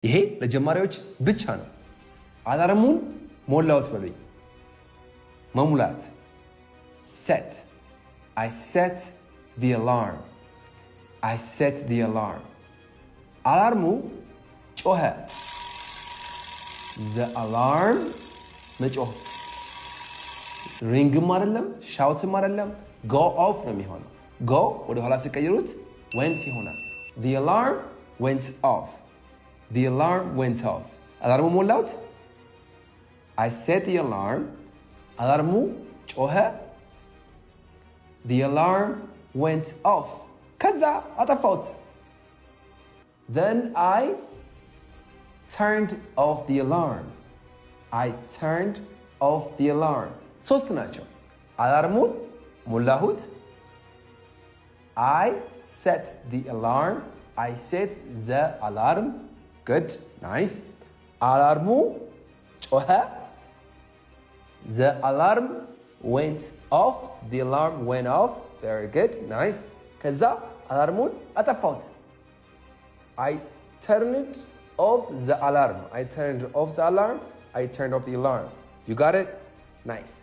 ይሄ ለጀማሪዎች ብቻ ነው። አላርሙን ሞላውት በሉኝ። መሙላት set. I set the alarm. I set the alarm. አላርሙ ጮኸ። the alarm መጮህ ሪንግም አይደለም ሻውትም አይደለም go off ነው የሚሆነው። go ወደ ኋላ ሲቀይሩት went ይሆናል። the alarm went off. the alarm went off. አላርሙ ሞላውት I set the alarm. አላርሙ ጮኸ። the alarm went off. ከዛ አጠፋሁት። then I turned off the alarm. I turned off the alarm. ሶስት ናቸው። አላርሙን ሞላሁት። I set the alarm. I set the alarm. Good, nice. አላርሙ ጮኸ። The alarm went off. The alarm went off. Very good, nice. ከዛ አላርሙን አጠፋሁት። I turned off the alarm. I turned off the alarm. I turned off the alarm. You got it? Nice.